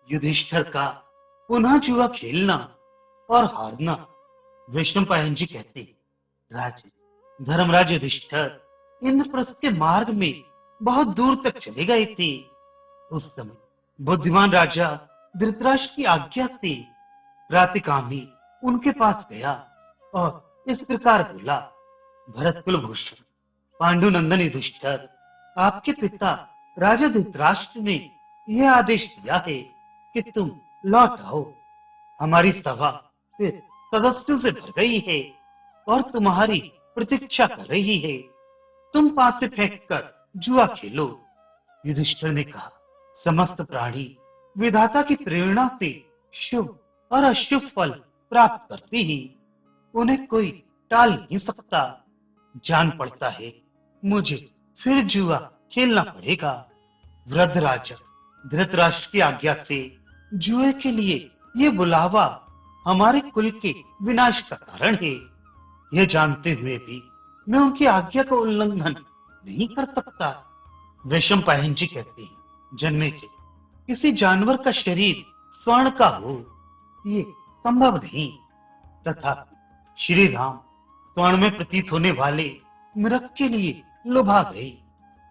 युधिष्ठिर का पुनः जुआ खेलना और हारना। वैशंपायन जी कहते, राजे धर्मराज युधिष्ठिर इंद्रप्रस्थ के मार्ग में बहुत दूर तक चले गए थे। उस समय बुद्धिमान राजा धृतराष्ट्र की आज्ञा से प्रातःकामी उनके पास गया और इस प्रकार बोला, भरत कुलभूषण पांडुनंदन युधिष्ठिर, आपके पिता राजा धृतराष्ट्र ने यह आदेश दिया है कि तुम लौट आओ। हमारी सभा फिर सदस्यों से भर गई है और तुम्हारी प्रतीक्षा कर रही है। तुम पास से फेंक कर जुआ खेलो। युधिष्ठिर ने कहा, समस्त प्राणी विधाता की प्रेरणा से शुभ और अशुभ फल प्राप्त करते हैं, उन्हें कोई टाल नहीं सकता। जान पड़ता है मुझे फिर जुआ खेलना पड़ेगा। वृद्ध राजा धृतराष्ट्र की आज्ञा से जुए के लिए ये बुलावा हमारे कुल के विनाश का कारण है। यह जानते हुए भी मैं उनकी आज्ञा का उल्लंघन नहीं कर सकता। वैशंपायन जी कहते हैं, जन्मेजय, किसी जानवर का शरीर स्वर्ण का हो ये संभव नहीं, तथा श्री राम स्वर्ण में प्रतीत होने वाले मृग के लिए लुभा गए,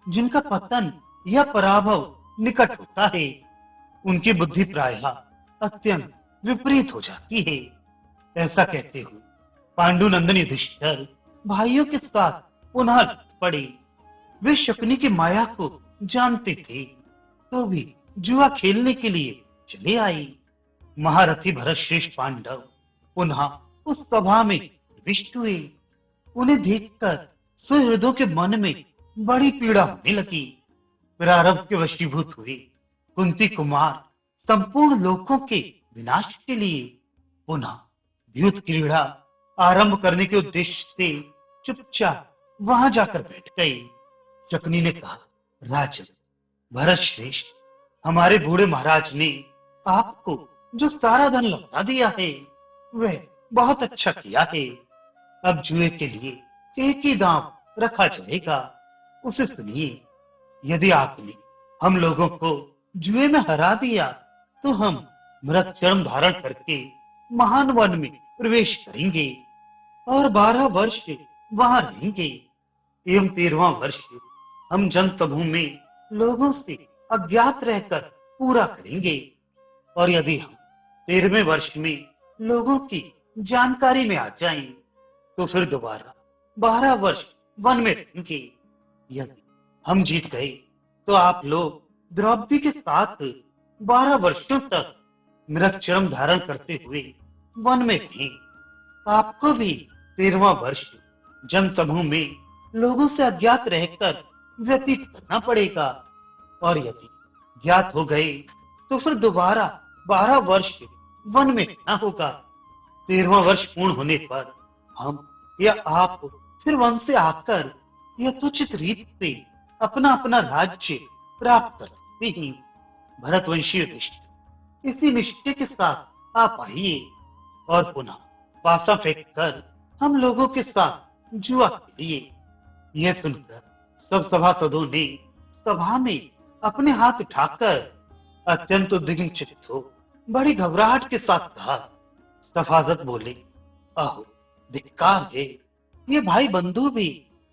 जिनका पतन या पराभव निकट होता है। उनकी बुद्धि प्रायः अत्यंत विपरीत हो जाती है। ऐसा कहते हुए पांडुनंदन युधिष्ठिर भाइयों के साथ पुनः लौट पड़े। वे शकुनी की माया को जानते थे तो भी जुआ खेलने के लिए चले आए। महारथी भरत श्रेष्ठ पांडव पुनः उस सभा में प्रविष्ट हुए। उन्हें देखकर सुहृदों के मन में बड़ी पीड़ा होने लगी। प्रारब्ध के वशीभूत हुए कुंती कुमार संपूर्ण लोकों के विनाश के लिए पुनः द्यूत क्रीड़ा आरंभ करने के उद्देश्य से चुपचाप वहां जाकर बैठ गए। शकुनी ने कहा, राजन भरत श्रेष्ठ, हमारे बूढ़े महाराज ने आपको जो सारा धन लौटा दिया है वह बहुत अच्छा किया है। अब जुए के लिए एक ही दांव रखा जाएगा, उसे सुनिए। यदि आपने हम लोगों को जुए में हरा दिया तो हम मृत चर्म धारण करके महान वन में प्रवेश करेंगे और 12 वर्ष वहां रहेंगे एवं 13वां वर्ष हम जनसमूह में लोगों से अज्ञात रहकर पूरा करेंगे। और यदि हम 13वें वर्ष में लोगों की जानकारी में आ जाएं तो फिर दोबारा 12 वर्ष वन में रहेंगे। यदि हम जीत गए तो आप लोग द्रौपदी के साथ 12 वर्षों तक मृग चर्म धारण करते हुए वन में रहें। आपको भी 13वां वर्ष जनसमूह में लोगों से अज्ञात रहकर व्यतीत करना पड़ेगा। और यदि ज्ञात हो गए तो फिर दोबारा 12 वर्ष वन में रहना होगा। 13वां वर्ष पूर्ण होने पर हम या आप फिर वन से आकर यथोचित रीत से अपना अपना राज्य प्राप्त कर सकते हैं। भरतवंशी युधिष्ठिर, इसी निश्चय के साथ आप आइए और पुनः पासा फेंक कर हम लोगों के साथ जुआ खेलिए। यह सुनकर सब सभासदों ने सभा में अपने हाथ उठाकर अत्यंत उद्विग्न चित्त हो बड़ी घबराहट के साथ कहा। सभासद बोले, अहो धिक्कार है, ये भाई बंधु भी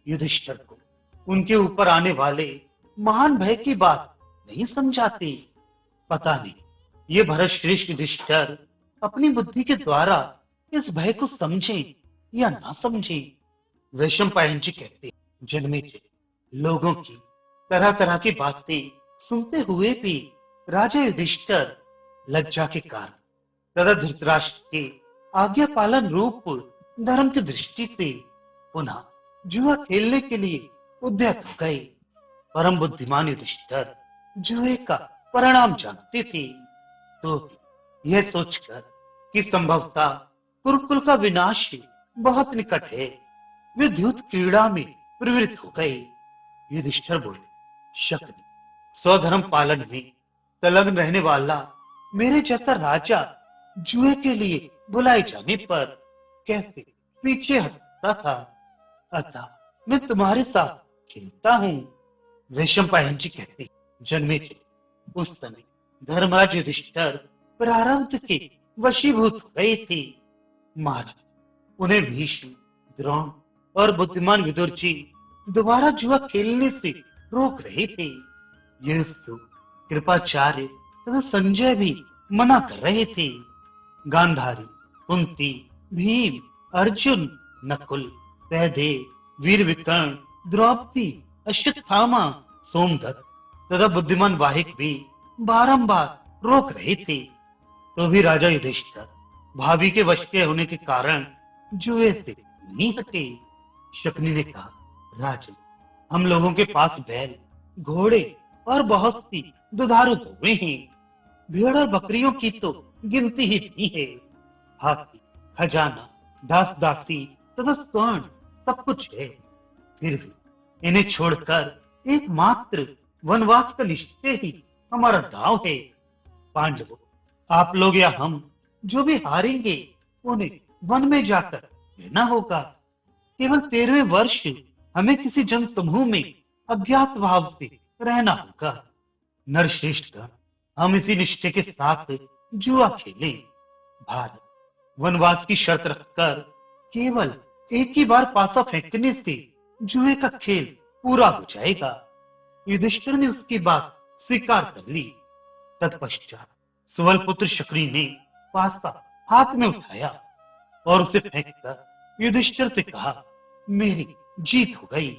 युधिष्ठिर को उनके ऊपर आने वाले महान भय की बात नहीं समझाते। पता नहीं ये भरत श्रेष्ठ युधिष्ठिर अपनी बुद्धि के द्वारा इस भय को समझें या ना समझें। वैशंपायन जी कहते, जन्मेजय, लोगों की तरह तरह की बातें सुनते हुए भी राजा युधिष्ठिर लज्जा के कारण तथा धृतराष्ट्र के आज्ञा पालन रूप धर्म की दृष्टि से पुनः जुआ खेलने के लिए उद्यत हो गए। परम बुद्धिमान युधिष्ठिर जुए का परिणाम जानते थे तो यह सोचकर कि संभवतः कुरुकुल का विनाश बहुत निकट है, वे द्यूत क्रीड़ा में प्रवृत्त हो गए। युधिष्ठिर बोले, शकुनी, स्वधर्म पालन में संलग्न रहने वाला मेरे जैसा राजा जुए के लिए बुलाए जाने पर कैसे पीछे हट सकता था, अतः मैं तुम्हारे साथ खेलता हूँ। वैशंपायन जी कहते, जन्मेजय, उस समय धर्मराज युधिष्ठिर प्रारब्ध के वशीभूत हो गए थे। महाराज, उन्हें भीष्म, द्रोण और बुद्धिमान विदुर जी दोबारा जुआ खेलने से रोक रहे थे। युसु, कृपाचार्य तथा संजय भी मना कर रहे थे। गांधारी, कुंती, भीम, अर्जुन, नकुल, सहदेव, वीर विकर्ण, द्रौपदी, अश्वत्थामा, सोमदत्त तथा बुद्धिमान वाहिक भी बारंबार रोक रहे थे। तो भी राजा युधिष्ठिर भाभी के वश के होने के कारण जुए से नहीं हटे। शकुनी ने कहा, राजन, हम लोगों के पास बैल, घोड़े और बहुत सी दुधारू गौएं हैं। भेड़ और बकरियों की तो गिनती ही नहीं है। हाथी, खजाना, दास दासी तथा स्वर्ण सब कुछ है। फिर भी इन्हें छोड़कर एकमात्र वनवास का निश्चय ही हमारा दांव है। पांडवों, आप लोग या हम जो भी हारेंगे उन्हें वन में जाकर रहना होगा। केवल 13वें वर्ष हमें किसी जन समूह में अज्ञात भाव से रहना होगा। नरश्रेष्ठ, हम इसी निश्चय के साथ जुआ खेलें। भारत वनवास की शर्त रखकर केवल एक ही बार पासा फेंकने से जुए का खेल पूरा हो जाएगा। युधिष्ठिर ने उसकी बात स्वीकार कर ली। तत्पश्चात सुवल पुत्र शकुनी ने पासा हाथ में उठाया और उसे फेंककर युधिष्ठिर से कहा, मेरी जीत हो गई।